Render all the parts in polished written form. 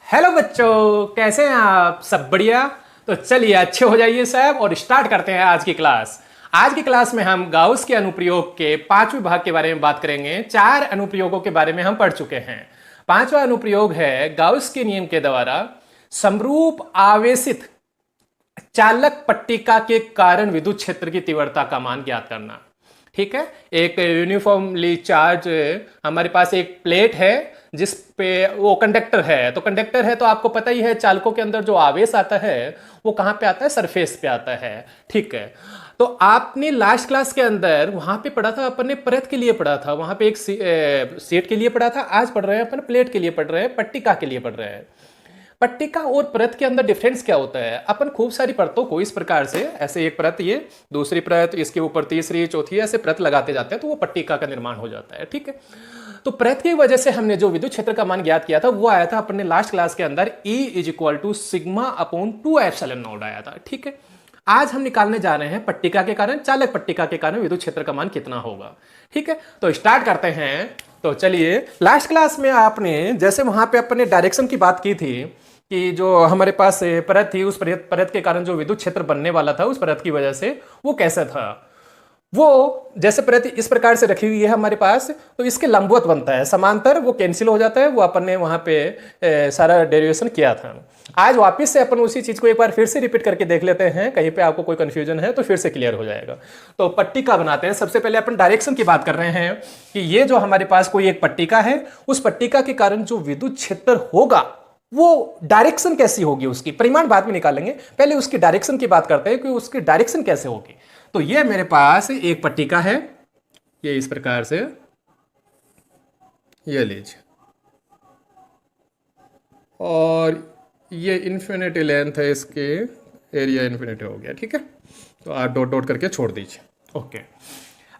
Hello बच्चों, कैसे हैं आप? सब बढ़िया। तो चलिए अच्छे हो जाइए सब और स्टार्ट करते हैं आज की क्लास। आज की क्लास में हम गाउस के अनुप्रयोग के पांचवें भाग के बारे में बात करेंगे। चार अनुप्रयोगों के बारे में हम पढ़ चुके हैं। पांचवा अनुप्रयोग है गाउस के नियम के द्वारा समरूप आवेशित चालक पट्टिका के कारण विद्युत क्षेत्र की तीव्रता का मान ज्ञात करना। ठीक है, एक यूनिफॉर्मली चार्ज हमारे पास एक प्लेट है जिस पे वो कंडक्टर है। तो कंडक्टर है तो आपको पता ही है चालकों के अंदर जो आवेश आता है वो कहाँ पे आता है? सरफेस पे आता है। ठीक है, तो आपने लास्ट क्लास के अंदर वहां पे पढ़ा था, अपन ने परत के लिए पढ़ा था, वहां पे एक सेट के लिए पढ़ा था। आज पढ़ रहे हैं अपन प्लेट के लिए पढ़ रहे हैं, पट्टिका के लिए पढ़ रहे हैं। पट्टिका और परत के अंदर डिफरेंस क्या होता है? अपन खूब सारी परतों को इस प्रकार से, ऐसे एक परत, ये दूसरी परत, इसके ऊपर तीसरी चौथी, ऐसे परत लगाते जाते हैं तो वो पट्टिका का निर्माण हो जाता है। ठीक है, तो परत की वजह से हमने जो विद्युत क्षेत्र का मान ज्ञात किया था वो आया था अपने लास्ट क्लास के अंदर E = σ/2ε0 आया था। ठीक है, आज हम निकालने जा रहे हैं पट्टिका के कारण, चालक पट्टिका के कारण विद्युत क्षेत्र का मान कितना होगा। ठीक है, तो स्टार्ट करते हैं। तो चलिए, लास्ट क्लास में आपने जैसे वहां पे अपने डायरेक्शन की बात की थी कि जो हमारे पास परत थी, उस परत के कारण जो विद्युत क्षेत्र बनने वाला था उस परत की वजह से वो कैसा था। वो जैसे परत इस प्रकार से रखी हुई है हमारे पास, तो इसके लंबवत बनता है, समांतर वो कैंसिल हो जाता है। वो अपन ने वहां पे सारा डेरिवेशन किया था। आज वापस से अपन उसी चीज को एक बार फिर से रिपीट करके देख लेते हैं, कहीं पे आपको कोई कंफ्यूजन है तो फिर से क्लियर हो जाएगा। तो पट्टिका बनाते हैं। सबसे पहले अपन डायरेक्शन की बात कर रहे हैं कि ये जो हमारे पास कोई एक पट्टिका है, उस पट्टिका के कारण जो विद्युत क्षेत्र होगा वो डायरेक्शन कैसी होगी, उसकी परिमाण बाद में निकालेंगे, पहले उसकी डायरेक्शन की बात करते हैं कि उसकी डायरेक्शन कैसे होगी। तो ये मेरे पास एक पट्टिका है, ये इस प्रकार से, ये लीजिए, और ये इन्फिनिटी लेंथ है, इसके एरिया इन्फिनिटी हो गया। ठीक है, तो आप डॉट डॉट करके छोड़ दीजिए। ओके,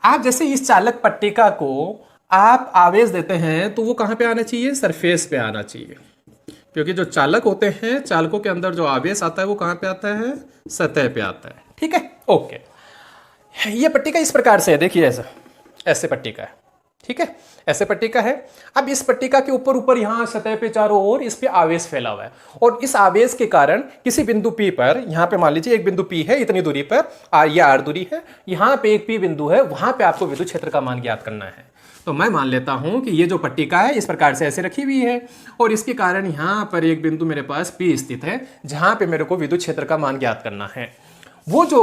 आप जैसे इस चालक पट्टिका को आप आवेश देते हैं तो वो कहाँ पे आना चाहिए? सरफेस पे आना चाहिए, क्योंकि जो चालक होते हैं, चालकों के अंदर जो आवेश आता है वो कहाँ पे आता है? सतह पे आता है। ठीक है, ओके। ये पट्टिका इस प्रकार से है, देखिए ऐसा, ऐसे पट्टिका है। ठीक है, ऐसे पट्टिका है। अब इस पट्टिका के ऊपर ऊपर यहाँ सतह पे चारों ओर इस पे आवेश फैला हुआ है, और इस आवेश के कारण किसी बिंदु P पर, यहाँ पे मान लीजिए एक बिंदु P है, इतनी दूरी पर, ये R दूरी है, यहाँ पे एक P बिंदु है, वहां पे आपको विद्युत क्षेत्र का मान ज्ञात करना है। तो मैं मान लेता हूं कि ये जो पट्टिका है इस प्रकार से ऐसे रखी हुई है, और इसके कारण यहाँ पर एक बिंदु मेरे पास P स्थित है, जहां पे मेरे को विद्युत क्षेत्र का मान ज्ञात करना है। वो जो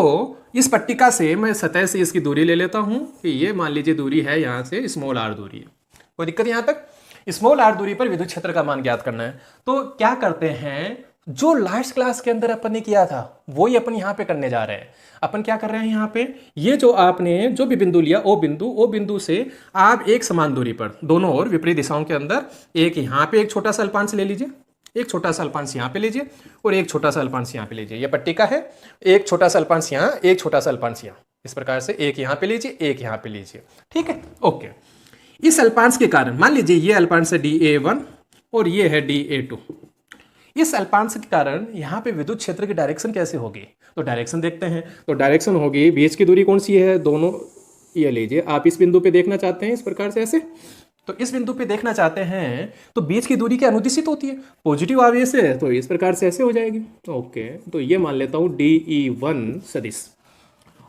इस पट्टिका से मैं सतह से इसकी दूरी ले लेता हूं कि ये मान लीजिए दूरी है, यहाँ से r दूरी है, कोई दिक्कत यहाँ तक? r दूरी पर विद्युत क्षेत्र का मान ज्ञात करना है। तो क्या करते हैं, जो लास्ट क्लास के अंदर अपन ने किया था वही अपन यहाँ पे करने जा रहे हैं। अपन क्या कर रहे हैं यहाँ पे, ये जो आपने जो भी बिंदु लिया, ओ बिंदु से आप एक समान दूरी पर दोनों ओर विपरीत दिशाओं के अंदर एक यहाँ पे एक छोटा सा अल्पांश ले लीजिए, एक छोटा सा अल्पांश यहाँ पे लीजिए, और एक छोटा सा अल्पांश यहाँ पे लीजिए। ये पट्टिका है, एक छोटा सा अल्पांश यहाँ, एक छोटा सा अल्पांश यहाँ, इस प्रकार से एक यहाँ पे लीजिए, एक यहाँ पे लीजिए। ठीक है, ओके। इस अल्पांश के कारण मान लीजिए ये अल्पांश है dA1 और ये है dA2। इस अल्पांश के कारण यहाँ पे विद्युत क्षेत्र की डायरेक्शन कैसे होगी? तो डायरेक्शन देखते हैं। तो डायरेक्शन होगी, बीच की दूरी कौन सी है? दोनों, ये लीजिए, आप इस बिंदु पे देखना चाहते हैं इस प्रकार से, ऐसे, तो इस बिंदु पे देखना चाहते हैं तो बीच की दूरी क्या अनुदिशित होती है? पॉजिटिव आवेश है, तो इस प्रकार से ऐसे हो जाएगी। ओके, तो ये मान लेता हूँ dE1 सदिश,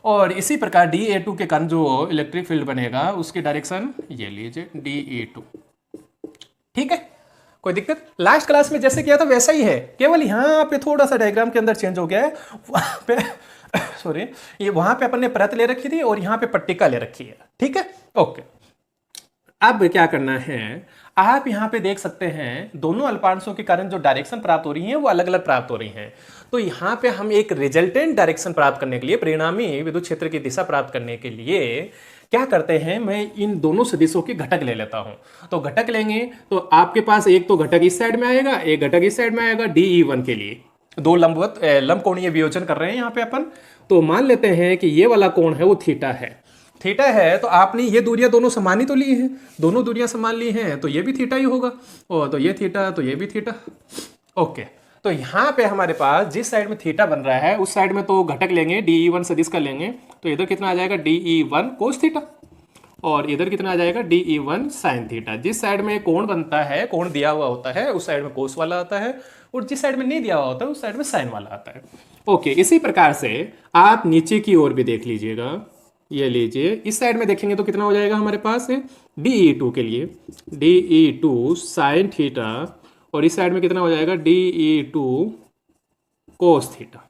और इसी प्रकार dA2 के कारण जो इलेक्ट्रिक फील्ड बनेगा उसकी डायरेक्शन ये लीजिए dE2। ठीक है, कोई दिक्कत? लास्ट क्लास में जैसे किया था वैसा ही है, केवल यहाँ पे थोड़ा सा डायग्राम के अंदर चेंज हो गया है। वहां पे सॉरी, ये वहां पे अपन ने परत ले रखी थी और यहाँ पे पट्टिका ले रखी है। ठीक है, ओके। अब क्या करना है, आप यहाँ पे देख सकते हैं दोनों अल्पांशों के कारण जो डायरेक्शन प्राप्त हो रही है वो अलग अलग प्राप्त हो रही हैं। तो यहाँ पे हम एक रिजल्टेंट डायरेक्शन प्राप्त करने के लिए, परिणामी विद्युत क्षेत्र की दिशा प्राप्त करने के लिए क्या करते हैं, मैं इन दोनों सदिशों के घटक ले लेता हूं। तो घटक लेंगे तो आपके पास एक तो घटक इस साइड में आएगा, एक घटक इस साइड में आएगा। dE1 के लिए दो लंबकोणीय वियोजन कर रहे हैं यहाँ पे अपन। तो मान लेते हैं कि ये वाला कोण है वो थीटा है। थीटा है तो आपने ये दूरियां दोनों समान ही तो ली हैं, दोनों दूरियां समान ली हैं, तो ये भी थीटा ही होगा, और तो ये थीटा, तो ये भी थीटा। ओके, तो यहाँ पे हमारे पास जिस साइड में थीटा बन रहा है उस साइड में तो घटक लेंगे, dE1 सदिश का लेंगे, तो इधर कितना आ जाएगा? dE1 cos theta. और इधर कितना आ जाएगा DE1 साइन थीटा। जिस साइड में कोण बनता है, कोण दिया हुआ होता है, उस साइड में कोस वाला आता है, और जिस साइड में नहीं दिया हुआ होता है उस साइड में साइन वाला आता है। ओके, इसी प्रकार से आप नीचे की ओर भी देख लीजिएगा। ये लीजिए, इस साइड में देखेंगे तो कितना हो जाएगा हमारे पास DE2 के लिए DE2 साइन थीटा, और इस साइड में कितना हो जाएगा DE2 कोस थीटा।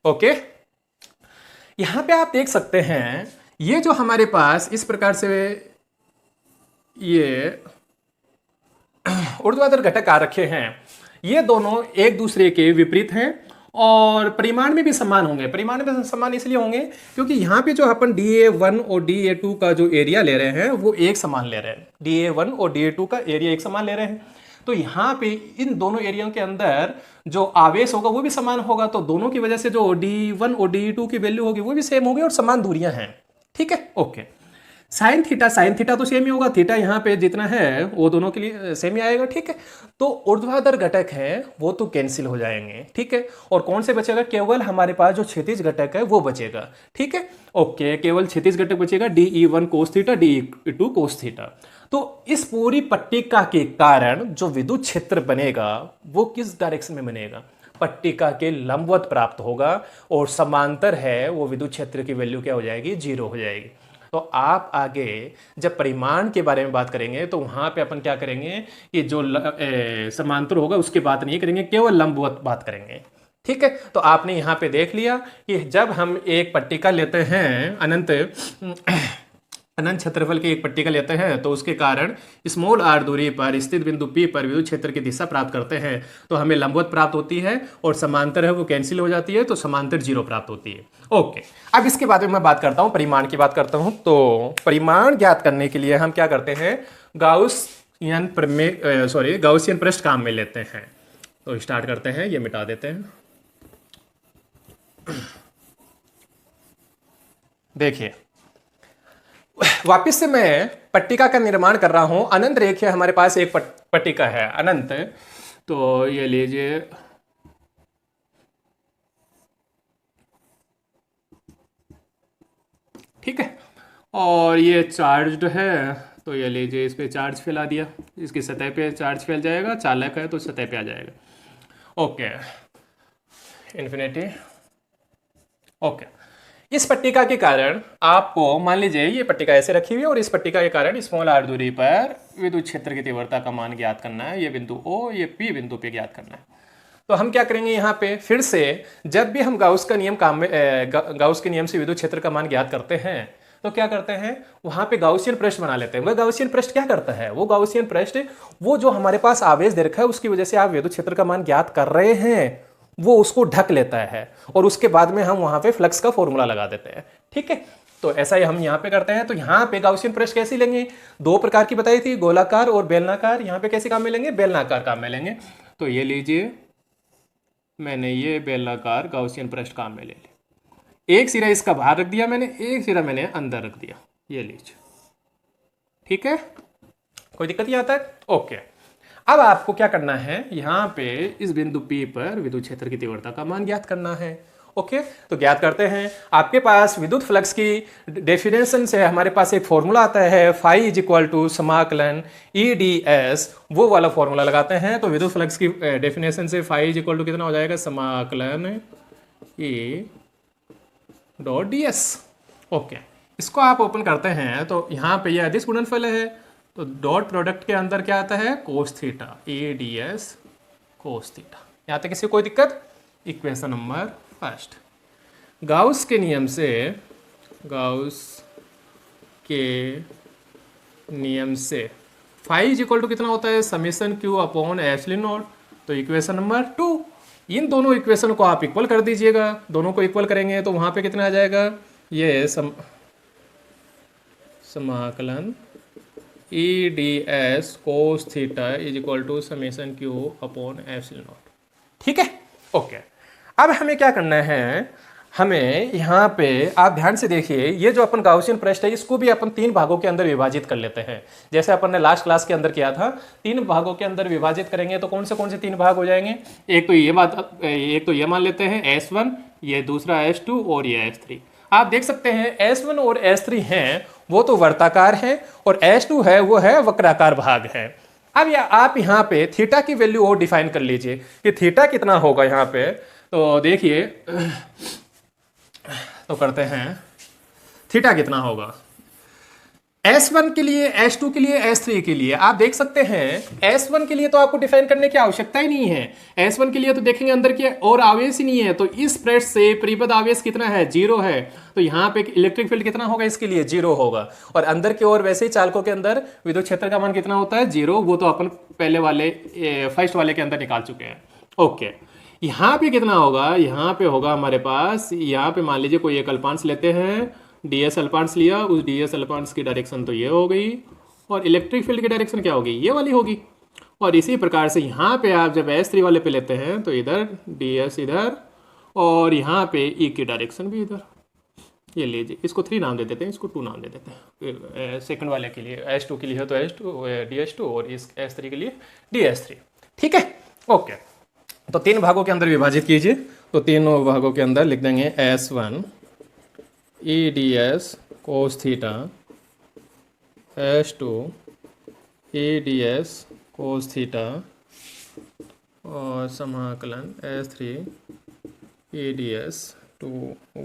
ओके, यहां पे आप देख सकते हैं ये जो हमारे पास इस प्रकार से ये ऊर्ध्वाधर घटक आ रखे हैं, ये दोनों एक दूसरे के विपरीत हैं और परिमाण में भी समान होंगे। परिमाण में समान इसलिए होंगे क्योंकि यहाँ पे जो अपन DA1 और DA2 का जो एरिया ले रहे हैं वो एक समान ले रहे हैं। DA1 और DA2 का एरिया एक समान ले रहे हैं, तो यहाँ पे इन दोनों एरिया के अंदर जो आवेश होगा वो भी समान होगा, तो दोनों की वजह से जो DE1 और DE2 की वैल्यू होगी वो भी सेम होगी और समान दूरियां हैं। ठीक है, ओके। साइन थीटा तो सेम ही होगा, थीटा यहाँ पे जितना है वो दोनों के लिए सेम ही आएगा। ठीक है, तो ऊर्ध्वाधर घटक है वो तो कैंसिल हो जाएंगे। ठीक है, और कौन से बचेगा, केवल हमारे पास जो क्षैतिज घटक है वो बचेगा। ठीक है, ओके, केवल क्षैतिज घटक बचेगा DE1 cos theta, DE2 cos theta. तो इस पूरी पट्टिका के कारण जो विद्युत क्षेत्र बनेगा वो किस डायरेक्शन में बनेगा, पट्टिका के लंबवत प्राप्त होगा, और समांतर है वो विद्युत क्षेत्र की वैल्यू क्या हो जाएगी, 0 हो जाएगी। तो आप आगे जब परिमाण के बारे में बात करेंगे तो वहां पे अपन क्या करेंगे कि जो समांतर होगा उसकी बात नहीं करेंगे, केवल लंबवत बात करेंगे। ठीक है, तो आपने यहाँ पे देख लिया कि जब हम एक पट्टिका लेते हैं, अनंत क्षेत्रफल की एक पट्टिका लेते हैं, तो उसके कारण स्मॉल r दूरी पर स्थित बिंदु P पर विद्युत क्षेत्र की दिशा प्राप्त करते हैं, तो हमें लंबवत प्राप्त होती है और समांतर है वो कैंसिल हो जाती है, तो समांतर 0 प्राप्त होती है। ओके, अब इसके बाद में मैं बात करता हूँ, परिमाण की बात करता हूँ। तो परिमाण ज्ञात करने के लिए हम क्या करते हैं, गाउसियन पृष्ठ काम में लेते हैं। तो स्टार्ट करते हैं, ये मिटा देते हैं। देखिए, वापिस से मैं पट्टिका का निर्माण कर रहा हूं। अनंत रेखा हमारे पास एक पट्टिका है, अनंत। तो ये लीजिए, ठीक है, और ये चार्ज्ड है, तो ये लीजिए इस पे चार्ज फैला दिया, इसकी सतह पे चार्ज फैल जाएगा, चालक है तो सतह पे आ जाएगा। Okay, infinity. ओके, इस पट्टिका के कारण आपको मान लीजिए ये पट्टिका ऐसे रखी हुई है और इस पट्टिका के कारण स्मॉल r दूरी पर विद्युत क्षेत्र की तीव्रता का मान ज्ञात करना है। ये बिंदु O, ये P बिंदु पे ज्ञात करना है। तो हम क्या करेंगे, यहाँ पे फिर से जब भी हम गाउस के नियम से विद्युत क्षेत्र का मान ज्ञात करते हैं तो क्या करते हैं, वहां पे गाउसियन पृष्ठ बना लेते हैं। वह गाउसियन पृष्ठ क्या करता है, वो गाउसियन पृष्ठ वो जो हमारे पास आवेश दे रखा है उसकी वजह से आप विद्युत क्षेत्र का मान ज्ञात कर रहे हैं वो उसको ढक लेता है, और उसके बाद में हम वहां पे फ्लक्स का फॉर्मूला लगा देते हैं। ठीक है, तो ऐसा ही हम यहाँ पे करते हैं। तो यहाँ पे गाउसियन पृष्ठ कैसे लेंगे, 2 प्रकार की बताई थी, गोलाकार और बेलनाकार। यहाँ पे कैसे काम में लेंगे, बेलनाकार काम में लेंगे। तो ये लीजिए, मैंने ये बेलनाकार गाउसियन पृष्ठ काम में ले लिया। एक सिरा इसका बाहर रख दिया मैंने, एक सिरा मैंने अंदर रख दिया, ये लीजिए। ठीक है, कोई दिक्कत नहीं आता है। ओके, अब आपको क्या करना है, यहाँ पे इस बिंदु P पर विद्युत क्षेत्र की तीव्रता का मान ज्ञात करना है। ओके, तो ज्ञात करते हैं। आपके पास विद्युत फ्लक्स की डेफिनेशन से हमारे पास एक फॉर्मूला आता है, फाई इज इक्वल टू समाकलन EDS, वो वाला फॉर्मूला लगाते हैं। तो विद्युत फ्लक्स की डेफिनेशन से फाई इज इक्वल टू कितना हो जाएगा, समाकलन E डॉट DS। ओके, इसको आप ओपन करते हैं तो यहाँ पे यह अदिश गुणनफल है, तो डॉट प्रोडक्ट के अंदर क्या आता है, cos theta, ADS cos theta. यहाँ तक किसी कोई दिक्कत। इक्वेशन नंबर फर्स्ट, गाउस के नियम से फाई इज इक्वल टू कितना होता है, summation Q upon epsilon not. तो इक्वेशन नंबर 2, इन दोनों इक्वेशन को आप इक्वल कर दीजिएगा। दोनों को इक्वल करेंगे तो वहाँ पे कितना आ जाएगा, ये समाकलन EDS cos theta is equal to summation Q upon epsilon naught. ठीक है, ओके। अब हमें क्या करना है, हमें यहाँ पे आप ध्यान से देखिए, ये जो अपन गाउसियन पृष्ठ है इसको भी अपन 3 भागों के अंदर विभाजित कर लेते हैं। जैसे अपन ने लास्ट क्लास के अंदर किया था, 3 भागों के अंदर विभाजित करेंगे तो कौन से 3 भाग हो जाएंगे। एक तो ये मान लेते हैं S1, ये दूसरा S2 और ये S3। आप देख सकते हैं S1 और S3 हैं वो तो वर्ताकार है, और H2 है वो है वक्राकार भाग है। अब आप यहाँ पे थीटा की वैल्यू और डिफाइन कर लीजिए कि थीटा कितना होगा यहाँ पे। तो देखिए, तो करते हैं, थीटा कितना होगा S1 के लिए, S2 के लिए, S3 के लिए। आप देख सकते हैं S1 के लिए तो आपको डिफाइन करने की आवश्यकता ही नहीं है। S1 के लिए तो देखेंगे अंदर के और आवेश ही नहीं है, तो इस पृष्ठ से परिबद्ध आवेश कितना है, 0 है। तो यहाँ पे इलेक्ट्रिक फील्ड कितना होगा, इसके लिए 0 होगा। और अंदर की ओर वैसे ही चालकों के अंदर विद्युत क्षेत्र का मान कितना होता है, 0। वो तो अपन पहले वाले फर्स्ट वाले के अंदर निकाल चुके हैं। ओके, यहाँ पे कितना होगा, यहाँ पे होगा हमारे पास, यहाँ पे मान लीजिए कोई एक अल्पांश लेते हैं, ds अल्पांश लिया, उस ds अल्पांश की डायरेक्शन तो ये हो गई, और इलेक्ट्रिक फील्ड की डायरेक्शन क्या होगी, ये वाली होगी। और इसी प्रकार से यहाँ पे आप जब S3 वाले पे लेते हैं तो इधर ds इधर, और यहाँ पे E की डायरेक्शन भी इधर। ये लीजिए, इसको 3 नाम दे देते हैं, इसको 2 नाम दे देते हैं। सेकंड वाले के लिए S2 के लिए है तो S2 ds2, और इस S3 के लिए ds3। ठीक है, ओके। तो 3 भागों के अंदर विभाजित कीजिए। तो तीनों भागों के अंदर लिख देंगे S1 E ds cos theta, S2 E ds cos theta, और समाकलन S3 E ds 2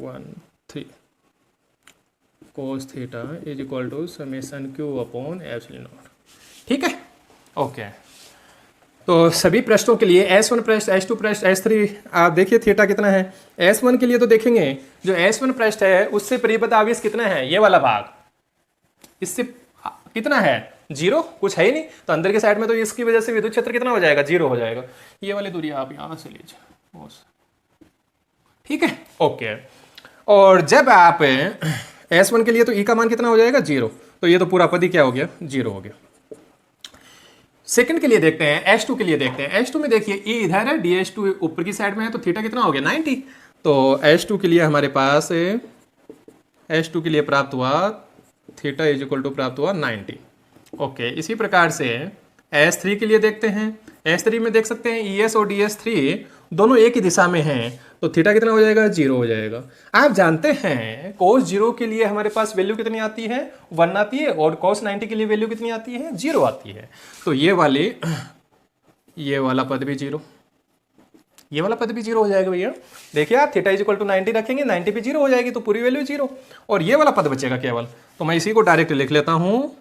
1 3 cos theta is equal to summation Q upon epsilon naught. ठीक है, ओके। तो सभी पृष्ठों के लिए S1 पृष्ठ, S2 पृष्ठ, S3, आप देखिए थीटा कितना है। S1 के लिए तो देखेंगे जो S1 पृष्ठ है उससे परिबद्ध आवेश कितना है, ये वाला भाग, इससे कितना है, 0, कुछ है ही नहीं। तो अंदर के साइड में तो इसकी वजह से विद्युत क्षेत्र कितना हो जाएगा, 0 हो जाएगा। ये वाली दूरी आप यहाँ से लीजिए। ठीक है, ओके। और जब आप S1 के लिए तो E का मान कितना हो जाएगा, 0। तो ये तो पूरा पद ही क्या हो गया, 0 हो गया। सेकंड के लिए देखते हैं, S2 के लिए देखते हैं। S2 में देखिए E इधर है, ds2 ऊपर की साइड में है, तो थीटा कितना हो गया, 90। तो S2 के लिए हमारे पास S2 के लिए प्राप्त हुआ थीटा इज इक्वल टू प्राप्त हुआ 90। ओके, इसी प्रकार से S3 के लिए देखते हैं। S3 में देख सकते हैं ES और DS3 दोनों एक ही दिशा में हैं, तो थीटा कितना हो जाएगा, 0 हो जाएगा। आप जानते हैं cos 0 के लिए हमारे पास वैल्यू कितनी आती है, 1 आती है, और cos 90 के लिए वैल्यू कितनी आती है, 0 आती है। तो ये वाला पद भी 0, ये वाला पद भी 0 हो जाएगा भैया। देखिए आप थीटा इज इक्वल टू 90 रखेंगे, 90 भी 0 हो जाएगी, तो पूरी वैल्यू 0, और ये वाला पद बचेगा केवल। तो मैं इसी को डायरेक्ट लिख लेता हूँ।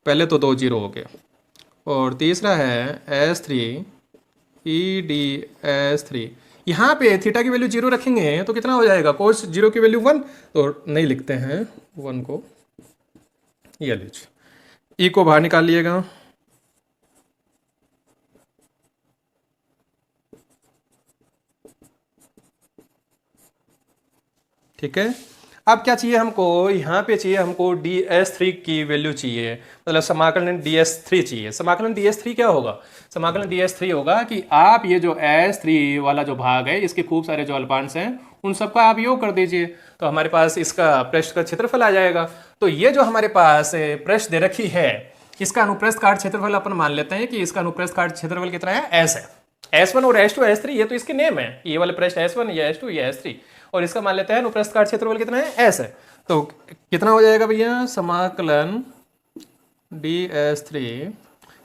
पहले तो 2 0 हो गए, और तीसरा है S3 EDS3। यहाँ पे थीटा की वैल्यू 0 रखेंगे तो कितना हो जाएगा, cos 0 की वैल्यू 1, तो नहीं लिखते हैं 1 को, ये लीजिए। E को बाहर निकाल लिएगा, ठीक है। अब क्या चाहिए हमको, यहाँ पे चाहिए हमको ds3 की वैल्यू चाहिए, मतलब समाकलन ds3 चाहिए। समाकलन ds3 क्या होगा, समाकलन ds3 होगा कि आप ये जो S3 वाला जो भाग है, इसके खूब सारे जो अल्पांश हैं उन सबका आप योग कर दीजिए, तो हमारे पास इसका पृष्ठ का क्षेत्रफल आ जाएगा। तो ये जो हमारे पास पृष्ठ दे रखी है, इसका अनुप्रस्थ काट क्षेत्रफल अपन मान लेते हैं कि इसका अनुप्रस्थ काट क्षेत्रफल कितना है, S है। S1 और S2 S3 ये तो इसके नेम है, ये वाले पृष्ठ S1, ये S2, ये S3, और इसका मान लेते हैं अनुप्रस्थ काट क्षेत्रफल कितना है, S है। तो कितना हो जाएगा भैया, समाकलन ds3।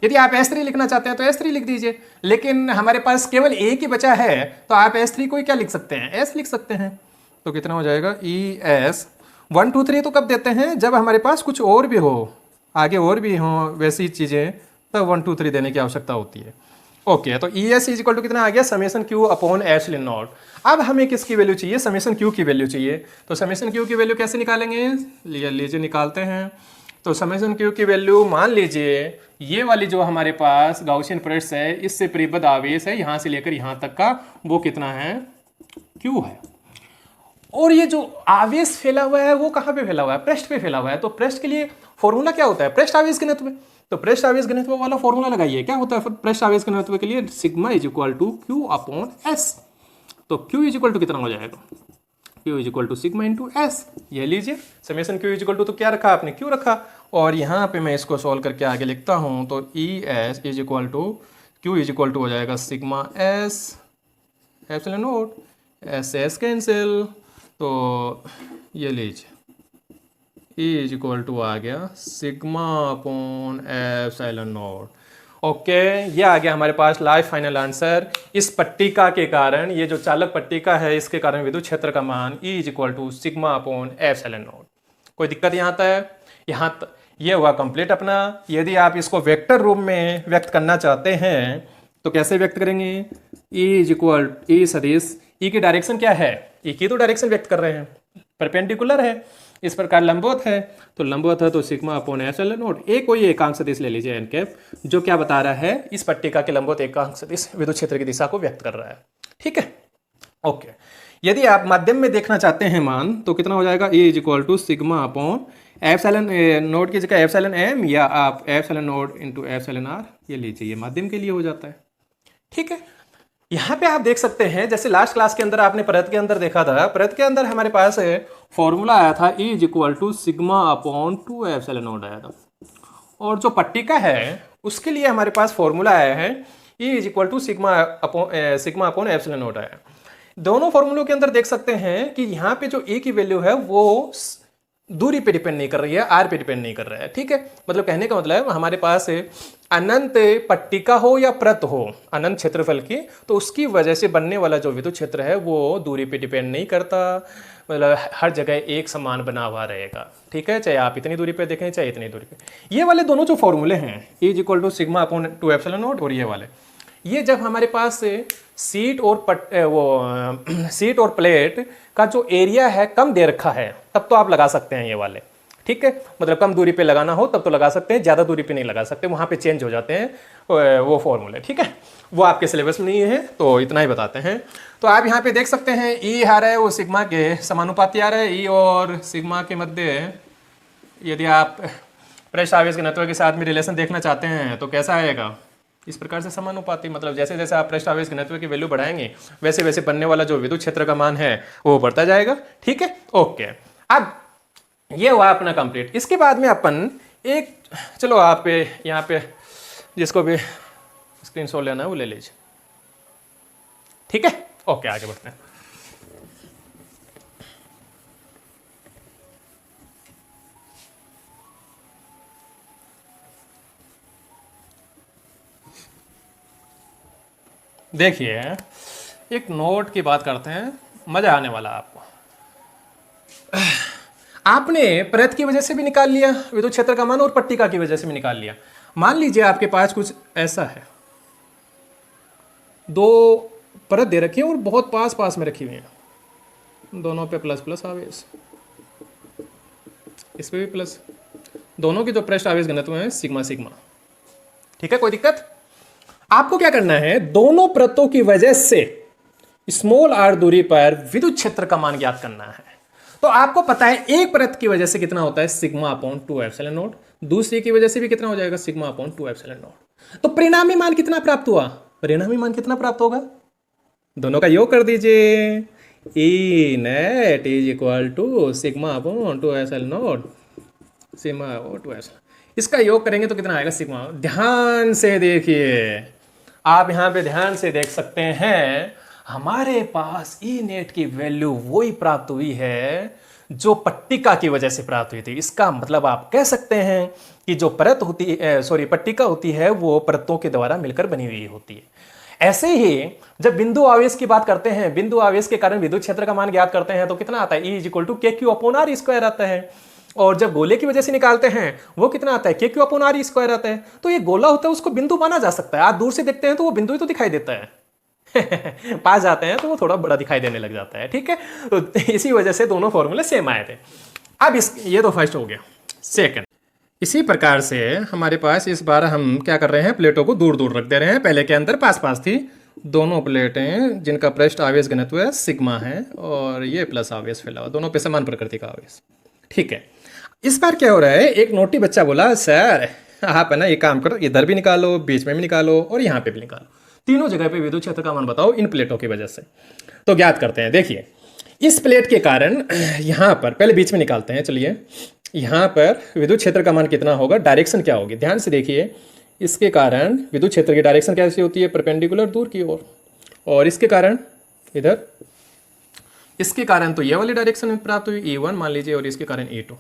यदि आप S3 लिखना चाहते हैं तो S3 लिख दीजिए, लेकिन हमारे पास केवल एक ही बचा है, तो आप S3 को ही क्या लिख सकते हैं, S लिख सकते हैं। तो कितना हो जाएगा, ES 1 2 3 तो कब देते हैं, जब हमारे पास कुछ और भी हो, आगे और भी हो वैसी चीज़ें, तब 1 2 3 देने की आवश्यकता होती है। ओके, तो ES इज इक्वल टू कितना आ गया, summation Q upon epsilon not. अब हमें किसकी वैल्यू चाहिए, समेशन Q की वैल्यू चाहिए। तो समेशन Q की वैल्यू कैसे निकालेंगे, लीजिए निकालते हैं। तो समेशन Q की वैल्यू मान लीजिए ये वाली जो हमारे पास गाउसियन पृष्ठ है, इससे परिबद्ध आवेश है यहाँ से लेकर यहाँ तक का, वो कितना है, Q है। और ये जो आवेश फैला हुआ है वो कहाँ पे फैला हुआ है, पृष्ठ पे फैला हुआ है। तो पृष्ठ के लिए फॉर्मूला क्या होता है, पृष्ठ आवेश घनत्व। तो पृष्ठ आवेश घनत्व वाला फॉर्मूला लगाइए, क्या होता है पृष्ठ आवेश घनत्व के लिए, sigma is equal to Q upon S। तो Q इज इक्वल टू कितना हो जाएगा, Q is equal to sigma into S। ये लीजिए summation Q is equal to, तो क्या रखा आपने, Q रखा, और यहाँ पे मैं इसको सॉल्व करके आगे लिखता हूँ। तो ES is equal to Q is equal to हो जाएगा sigma S epsilon naught, S cancel. तो ये लीजिए इज इक्वल टू आ गया sigma upon epsilon naught. Okay, ये आ गया हमारे पास लाइफ फाइनल आंसर। इस पट्टिका के कारण, ये जो चालक पट्टिका है, इसके कारण विद्युत क्षेत्र का मान E is equal to sigma upon epsilon naught. कोई दिक्कत यहाँ तक? ये हुआ कंप्लीट अपना। यदि आप इसको वेक्टर रूप में व्यक्त करना चाहते हैं तो कैसे व्यक्त करेंगे? E इज इक्वल E सदिश, E की डायरेक्शन क्या है? E की तो डायरेक्शन व्यक्त कर रहे हैं, परपेंडिकुलर है, इस प्रकार लंबवत है, तो लंबवत है तो सिग्मा अपॉन एप्सिलॉन नॉट। कोई एकांक सदिश ले लीजिए एन कैप, जो क्या बता रहा है? इस पट्टिका के लंबवत एकांक सदिश विद्युत क्षेत्र की दिशा को व्यक्त कर रहा है। ठीक है, ओके। यदि आप माध्यम में देखना चाहते हैं मान, तो कितना हो जाएगा? E is equal to sigma upon epsilon naught की जगह एप्सिलॉन एम, या आप epsilon naught into epsilon R ये लीजिए, ये माध्यम के लिए हो जाता है। ठीक है, यहाँ पे आप देख सकते हैं जैसे लास्ट क्लास के अंदर आपने परत के अंदर देखा था, परत के अंदर हमारे पास फॉर्मूला आया था E is equal to sigma upon 2 epsilon naught आया था, और जो पट्टिका है उसके लिए हमारे पास फॉर्मूला आया है E is equal to sigma upon epsilon naught आया। दोनों फॉर्मूलों के अंदर देख सकते हैं कि यहाँ पे जो A की वैल्यू है वो दूरी पे डिपेंड नहीं कर रही है, आर पे डिपेंड नहीं कर रहा है। ठीक है, मतलब कहने का मतलब हमारे पास अनंत पट्टिका हो या प्रत हो अनंत क्षेत्रफल की, तो उसकी वजह से बनने वाला जो विद्युत क्षेत्र है वो दूरी पे डिपेंड नहीं करता, मतलब हर जगह एक समान बना हुआ रहेगा। ठीक है, चाहे आप इतनी दूरी पे देखें चाहे इतनी दूरी पे। ये वाले दोनों जो फॉर्मूले हैं E is equal to sigma upon 2 epsilon naught, और ये वाले, ये जब हमारे पास सीट और प्लेट का जो एरिया है कम दे रखा है, तब तो आप लगा सकते हैं ये वाले। ठीक है, मतलब कम दूरी पे लगाना हो तब तो लगा सकते हैं, ज़्यादा दूरी पे नहीं लगा सकते, वहाँ पे चेंज हो जाते हैं वो फॉर्मूले। ठीक है, वो आपके सिलेबस में नहीं है तो इतना ही बताते हैं। तो आप यहाँ पे देख सकते हैं E आ रहा है वो सिग्मा के समानुपाती आ रहा है। E और सिग्मा के मध्य यदि आप पृष्ठ आवेश घनत्व के साथ में रिलेशन देखना चाहते हैं तो कैसा आएगा? इस प्रकार से समानुपाती, मतलब जैसे जैसे आप पृष्ठ आवेश घनत्व की वैल्यू बढ़ाएंगे वैसे वैसे बनने वाला जो विद्युत क्षेत्र का मान है वो बढ़ता जाएगा। ठीक है, ओके। अब ये हुआ अपना कंप्लीट। इसके बाद में अपन एक, चलो आप यहाँ पे जिसको भी स्क्रीनशॉट लेना है वो ले लीजिए। ठीक है, ओके, आगे बढ़ते हैं। देखिए, एक नोट की बात करते हैं, मजा आने वाला आपको। आपने परत की वजह से भी निकाल लिया विद्युत क्षेत्र का मान और पट्टिका की वजह से भी निकाल लिया। मान लीजिए आपके पास कुछ ऐसा है, दो परत दे रखी है और बहुत पास पास में रखी हुई है, दोनों पे प्लस प्लस आवेश, इस पे भी प्लस, दोनों के जो पृष्ठ आवेश घनत्व है सिग्मा सिग्मा। ठीक है, कोई दिक्कत? आपको क्या करना है, दोनों परतों की वजह से स्मॉल r दूरी पर विद्युत क्षेत्र का मान ज्ञात करना है। तो आपको पता है एक परत की वजह से कितना होता है? Sigma upon 2 epsilon not. दूसरी की वजह से भी कितना हो जाएगा? Sigma upon 2 epsilon not. तो परिणामी मान कितना प्राप्त हुआ? परिणामी मान कितना प्राप्त होगा? दोनों का योग कर दीजिए। E net is equal to sigma upon 2 epsilon naught, sigma upon 2 epsilon, इसका योग करेंगे तो कितना आएगा? सिग्मा। ध्यान से देखिए, आप यहाँ पे ध्यान से देख सकते हैं, हमारे पास E नेट की वैल्यू वही प्राप्त हुई है जो पट्टिका की वजह से प्राप्त हुई थी। इसका मतलब आप कह सकते हैं कि जो परत होती है, पट्टिका होती है, वो परतों के द्वारा मिलकर बनी हुई होती है। ऐसे ही जब बिंदु आवेश की बात करते हैं, बिंदु आवेश के कारण विद्युत क्षेत्र का मान ज्ञात करते हैं तो कितना आता है? E इज इक्वल टू के क्यू अपॉन आर स्क्वायर आता है। और जब गोले की वजह से निकालते हैं वो कितना आता है? के क्यू अपॉन आर स्क्वायर आता है। तो ये गोला होता है, उसको बिंदु माना जा सकता है। आप दूर से देखते हैं तो वो बिंदु ही तो दिखाई देता है पास जाते हैं तो वो थोड़ा बड़ा दिखाई देने लग जाता है। ठीक है, तो इसी वजह से दोनों फॉर्मूले सेम आए थे। अब ये तो फर्स्ट हो गया। सेकंड, इसी प्रकार से हमारे पास इस बार हम क्या कर रहे हैं, प्लेटों को दूर दूर रख दे रहे हैं। पहले के अंदर पास पास थी दोनों प्लेटें जिनका पृष्ठ आवेश घनत्व है सिग्मा है और ये प्लस आवेश फैला हुआ, दोनों पे समान प्रकृति का आवेश। ठीक है, इस बार क्या हो रहा है, एक नोटी बच्चा बोला सर आप है ना ये काम करो, इधर भी निकालो, बीच में भी निकालो और यहाँ पे भी निकालो, तीनों जगह पे विद्युत क्षेत्र का मान बताओ इन प्लेटों की वजह से। तो ज्ञात करते हैं। देखिए, इस प्लेट के कारण यहाँ पर पहले बीच में निकालते हैं। चलिए, यहाँ पर विद्युत क्षेत्र का मान कितना होगा, डायरेक्शन क्या होगी, ध्यान से देखिए। इसके कारण विद्युत क्षेत्र की डायरेक्शन कैसी होती है? परपेंडिकुलर, दूर की ओर। और इसके कारण इधर, इसके कारण तो ये वाली डायरेक्शन में प्राप्त हुई E1 मान लीजिए, और इसके कारण E2।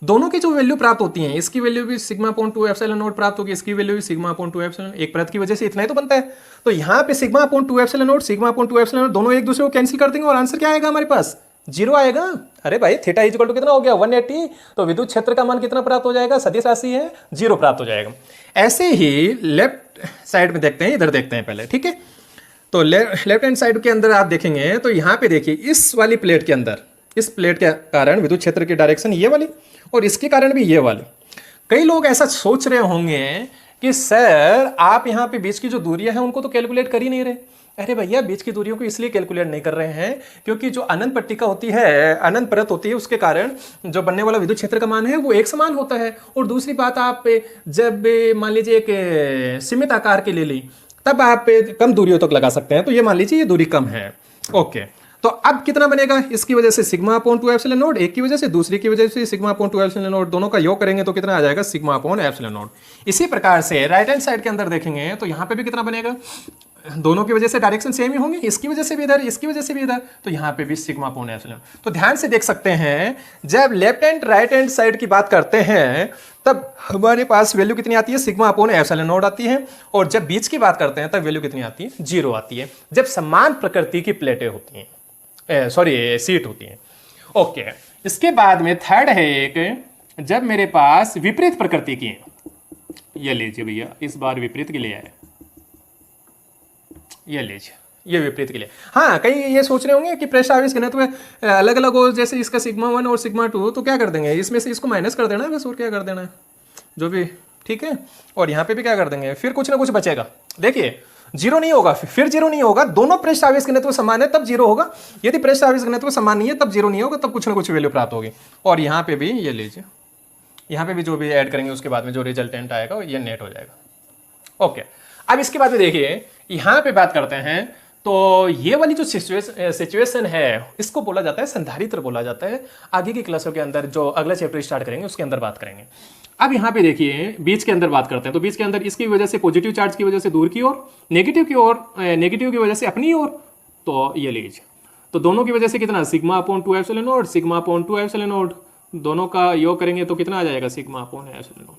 दोनों की जो वैल्यू प्राप्त होती है, इसकी वैल्यू भी सिग्मा अपॉन 2 एप्सिलॉन नॉट प्राप्त होगी, इसकी वैल्यू भी सिग्मा अपॉन 2 एप्सिलॉन, एक परत की वजह से इतना ही तो बनता है। तो यहाँ पे sigma upon 2 epsilon naught, sigma upon 2 epsilon not दोनों एक दूसरे को कैंसिल कर देंगे और आंसर क्या आएगा हमारे पास, 0 आएगा। अरे भाई थीटा इक्वल टू कितना हो गया 180, तो विद्युत क्षेत्र का मान कितना प्राप्त हो जाएगा, सदिश राशि है 0 प्राप्त हो जाएगा। ऐसे ही लेफ्ट साइड में देखते हैं, इधर देखते हैं पहले, ठीक है। तो लेफ्ट हैंड साइड के अंदर आप देखेंगे तो यहाँ पे देखिए इस वाली प्लेट के अंदर, इस प्लेट के कारण विद्युत क्षेत्र की डायरेक्शन ये वाली और इसके कारण भी ये वाली। कई लोग ऐसा सोच रहे होंगे कि सर आप यहाँ पे बीच की जो दूरियां हैं उनको तो कैलकुलेट कर ही नहीं रहे। अरे भैया बीच की दूरियों को इसलिए कैलकुलेट नहीं कर रहे हैं क्योंकि जो अनंत पट्टिका होती है, अनंत परत होती है, उसके कारण जो बनने वाला विद्युत क्षेत्र का मान है वो एक समान होता है। और दूसरी बात, आप जब मान लीजिए एक सीमित आकार के ले ली तब आप कम दूरियों तक लगा सकते हैं। तो ये मान लीजिए ये दूरी कम है, ओके। तो अब कितना बनेगा, इसकी वजह से सिग्मा अपॉन 2 एप्सिलॉन नॉट, एक की वजह से, दूसरी की वजह से सिग्मा अपॉन 2 एप्सिलॉन नॉट, दोनों का योग करेंगे तो कितना आ जाएगा, सिग्मा अपॉन एप्सिलॉन नॉट। इसी प्रकार से राइट हैंड साइड के अंदर देखेंगे तो यहाँ पे भी कितना बनेगा, दोनों की वजह से डायरेक्शन सेम ही होंगे, इसकी वजह से भी इधर, इसकी वजह से भी इधर, तो यहाँ पे भी सिग्मा अपॉन एप्सिलॉन। तो ध्यान से देख सकते हैं जब left hand right hand side की बात करते हैं तब हमारे पास वैल्यू कितनी आती है, सिग्मा अपॉन एप्सिलॉन नॉट आती है। और जब बीच की बात करते हैं तब वैल्यू कितनी आती है, 0 आती है, जब समान प्रकृति की प्लेटें होती हैं, सॉरी सीट होती है, ओके। इसके बाद में थर्ड है एक, जब मेरे पास विपरीत प्रकृति की है, ये लीजिए भैया, इस बार विपरीत के लिए है, ये लीजिए, ये विपरीत के लिए। हाँ, कई ये सोच रहे होंगे कि पृष्ठ आवेश घनत्व अलग अलग हो, जैसे इसका सिग्मा 1 और सिग्मा 2, तो क्या कर देंगे, इसमें से इसको माइनस कर देना है बस, और क्या कर देना है जो भी, ठीक है। और यहाँ पे भी क्या कर देंगे, फिर कुछ ना कुछ बचेगा। देखिए 0 नहीं होगा, फिर 0 नहीं होगा, दोनों पृष्ठ आवेश घनत्व समान है तब 0 होगा, यदि पृष्ठ आवेश घनत्व समान नहीं है तब 0 नहीं होगा, तब कुछ ना कुछ वैल्यू प्राप्त होगी। और यहाँ पे भी ये लीजिए, यहाँ पे भी जो भी ऐड करेंगे उसके बाद में जो रिजल्टेंट आएगा ये नेट हो जाएगा, ओके। अब इसके बाद में देखिए यहाँ पे बात करते हैं, तो ये वाली जो सिचुएशन है इसको बोला जाता है संधारित्र बोला जाता है। आगे की क्लासों के अंदर जो अगला चैप्टर स्टार्ट करेंगे उसके अंदर बात करेंगे। अब यहाँ पे देखिए बीच के अंदर बात करते हैं, तो बीच के अंदर इसकी वजह से पॉजिटिव चार्ज की वजह से दूर की ओर, नेगेटिव की ओर, नेगेटिव की वजह से अपनी ओर, तो ये लीजिए, तो दोनों की वजह से कितना, sigma upon 2 epsilon naught, sigma upon 2 epsilon not, दोनों का योग करेंगे तो कितना आ जाएगा, sigma upon epsilon naught,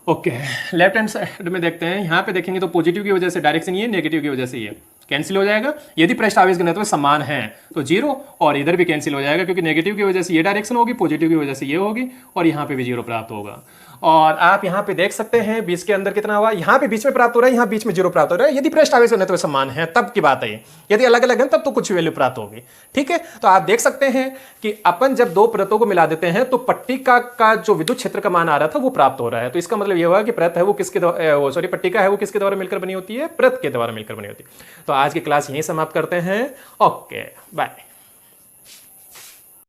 okay. Left hand side में देखते हैं, यहाँ पे देखेंगे तो पॉजिटिव की वजह से डायरेक्शन ये, नेगेटिव की वजह से ये कैंसिल हो जाएगा। यदि पृष्ठ आवेश घनत्व समान है तो 0, और इधर भी कैंसिल हो जाएगा क्योंकि नेगेटिव की वजह से ये डायरेक्शन होगी, पॉजिटिव की वजह से ये होगी, और यहाँ पे भी 0 प्राप्त होगा। और आप यहाँ पे देख सकते हैं बीच के अंदर कितना हुआ, यहाँ पे बीच में प्राप्त हो रहा है, यहाँ बीच में 0 प्राप्त हो रहा है। यदि पृष्ठ आवेश घनत्व समान है तब की बात है, यदि अलग अलग है तब तो कुछ वैल्यू प्राप्त होगी, ठीक है। तो आप देख सकते हैं कि अपन जब दो परतों को मिला देते हैं तो पट्टिका का जो विद्युत क्षेत्र का मान आ रहा था वो प्राप्त हो रहा है। तो इसका मतलब ये हुआ कि परत है वो किसके द्वारा, पट्टिका है वो किसके द्वारा मिलकर बनी होती है, परत के द्वारा मिलकर बनी होती है। तो आज की क्लास यहीं समाप्त करते हैं, ओके बाय।